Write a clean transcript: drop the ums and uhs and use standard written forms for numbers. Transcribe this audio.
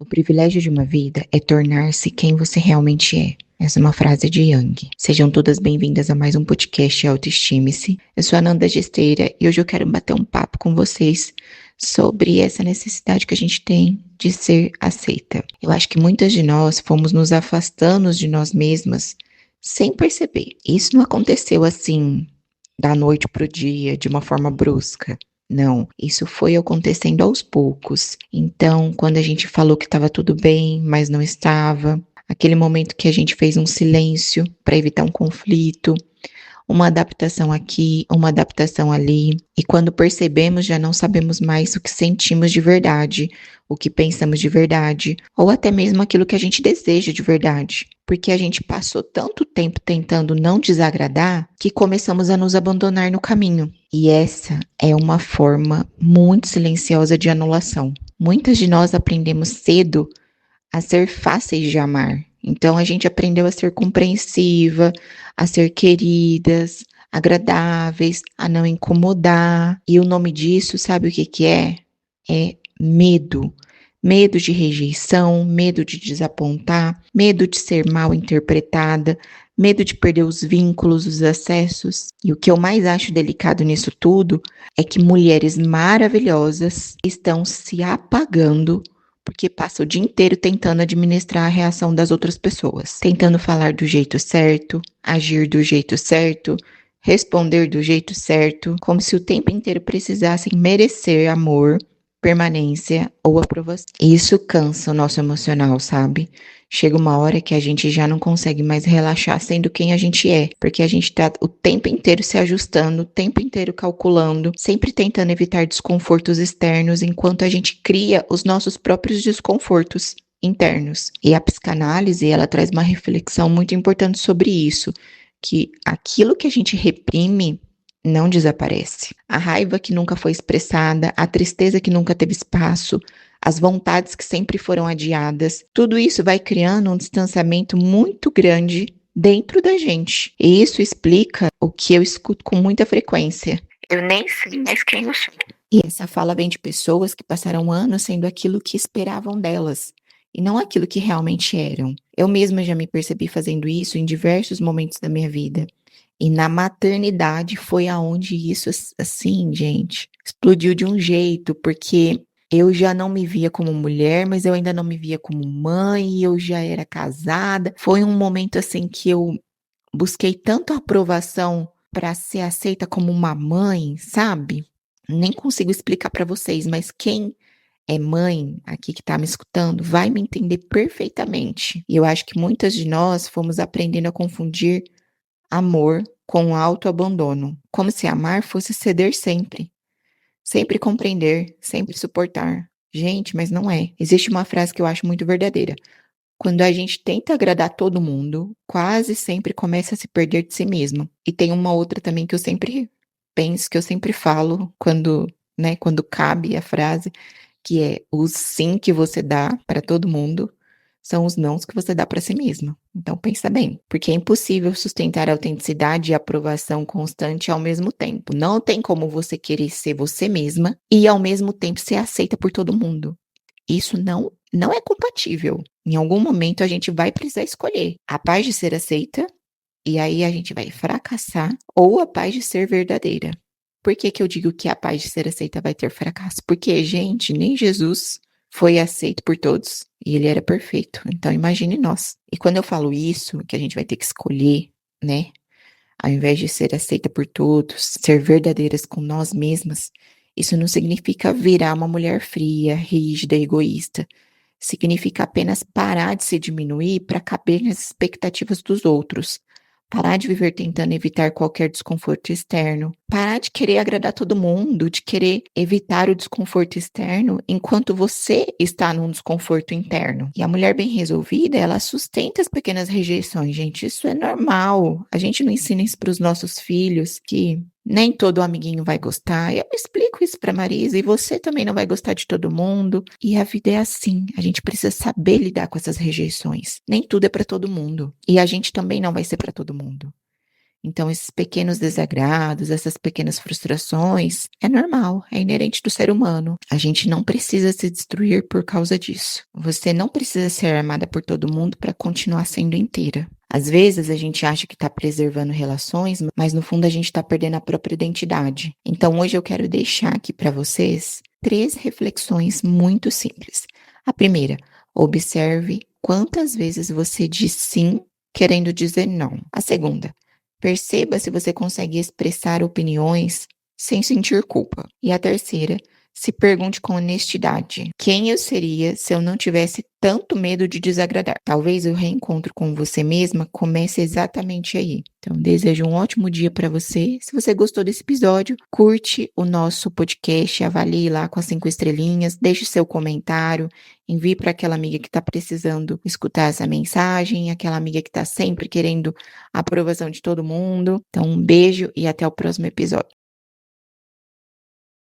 O privilégio de uma vida é tornar-se quem você realmente é. Essa é uma frase de Jung. Sejam todas bem-vindas a mais um podcast Autoestime-se. Eu sou a Nanda Gesteira e hoje eu quero bater um papo com vocês sobre essa necessidade que a gente tem de ser aceita. Eu acho que muitas de nós fomos nos afastando de nós mesmas sem perceber. Isso não aconteceu assim da noite pro dia, de uma forma brusca. Não, isso foi acontecendo aos poucos. Então, quando a gente falou que estava tudo bem, mas não estava, aquele momento que a gente fez um silêncio para evitar um conflito, uma adaptação aqui, uma adaptação ali, e quando percebemos já não sabemos mais o que sentimos de verdade, o que pensamos de verdade, ou até mesmo aquilo que a gente deseja de verdade, porque a gente passou tanto tempo tentando não desagradar que começamos a nos abandonar no caminho. E essa é uma forma muito silenciosa de anulação. Muitas de nós aprendemos cedo a ser fáceis de amar. Então a gente aprendeu a ser compreensiva, a ser queridas, agradáveis, a não incomodar. E o nome disso, sabe o que que é? É medo. Medo de rejeição, medo de desapontar, medo de ser mal interpretada, medo de perder os vínculos, os acessos. E o que eu mais acho delicado nisso tudo é que mulheres maravilhosas estão se apagando porque passa o dia inteiro tentando administrar a reação das outras pessoas, tentando falar do jeito certo, agir do jeito certo, responder do jeito certo, como se o tempo inteiro precisassem merecer amor, permanência ou aprovação. Isso cansa o nosso emocional, sabe? Chega uma hora que a gente já não consegue mais relaxar sendo quem a gente é, porque a gente tá o tempo inteiro se ajustando, o tempo inteiro calculando, sempre tentando evitar desconfortos externos, enquanto a gente cria os nossos próprios desconfortos internos. E a psicanálise, ela traz uma reflexão muito importante sobre isso, que aquilo que a gente reprime não desaparece. A raiva que nunca foi expressada, a tristeza que nunca teve espaço, as vontades que sempre foram adiadas, tudo isso vai criando um distanciamento muito grande dentro da gente. E isso explica o que eu escuto com muita frequência. Eu nem sei mais quem eu sou. E essa fala vem de pessoas que passaram anos sendo aquilo que esperavam delas, e não aquilo que realmente eram. Eu mesma já me percebi fazendo isso em diversos momentos da minha vida. E na maternidade foi aonde isso, assim, gente, explodiu de um jeito, porque eu já não me via como mulher, mas eu ainda não me via como mãe, e eu já era casada. Foi um momento, assim, que eu busquei tanto aprovação para ser aceita como uma mãe, sabe? Nem consigo explicar para vocês, mas quem é mãe aqui que tá me escutando vai me entender perfeitamente. E eu acho que muitas de nós fomos aprendendo a confundir amor com autoabandono, como se amar fosse ceder sempre, sempre compreender, sempre suportar. Gente, mas não é. Existe uma frase que eu acho muito verdadeira. Quando a gente tenta agradar todo mundo, quase sempre começa a se perder de si mesmo. E tem uma outra também que eu sempre penso, que eu sempre falo quando cabe a frase, que é: o sim que você dá para todo mundo são os nãos que você dá para si mesma. Então pensa bem, porque é impossível sustentar a autenticidade e aprovação constante ao mesmo tempo. Não tem como você querer ser você mesma e ao mesmo tempo ser aceita por todo mundo. Isso não é compatível. Em algum momento a gente vai precisar escolher a paz de ser aceita, e aí a gente vai fracassar, ou a paz de ser verdadeira. Por que que eu digo que a paz de ser aceita vai ter fracasso? Porque, gente, nem Jesus foi aceito por todos e ele era perfeito. Então imagine nós. E quando eu falo isso, que a gente vai ter que escolher, né? Ao invés de ser aceita por todos, ser verdadeiras com nós mesmas, isso não significa virar uma mulher fria, rígida, egoísta. Significa apenas parar de se diminuir para caber nas expectativas dos outros. Parar de viver tentando evitar qualquer desconforto externo. Parar de querer agradar todo mundo, de querer evitar o desconforto externo enquanto você está num desconforto interno. E a mulher bem resolvida, ela sustenta as pequenas rejeições, gente. Isso é normal. A gente não ensina isso para os nossos filhos, que nem todo amiguinho vai gostar. Eu explico isso para Marisa, e você também não vai gostar de todo mundo. E a vida é assim. A gente precisa saber lidar com essas rejeições. Nem tudo é para todo mundo. E a gente também não vai ser para todo mundo. Então, esses pequenos desagrados, essas pequenas frustrações, é normal, é inerente do ser humano. A gente não precisa se destruir por causa disso. Você não precisa ser amada por todo mundo para continuar sendo inteira. Às vezes a gente acha que está preservando relações, mas no fundo a gente está perdendo a própria identidade. Então hoje eu quero deixar aqui para vocês 3 reflexões muito simples. A primeira, observe quantas vezes você diz sim querendo dizer não. A segunda, perceba se você consegue expressar opiniões sem sentir culpa. E a terceira, se pergunte com honestidade: quem eu seria se eu não tivesse tanto medo de desagradar? Talvez o reencontro com você mesma comece exatamente aí. Então, desejo um ótimo dia para você. Se você gostou desse episódio, curte o nosso podcast, avalie lá com as 5 estrelinhas, deixe seu comentário, envie para aquela amiga que está precisando escutar essa mensagem, aquela amiga que está sempre querendo a aprovação de todo mundo. Então, um beijo e até o próximo episódio.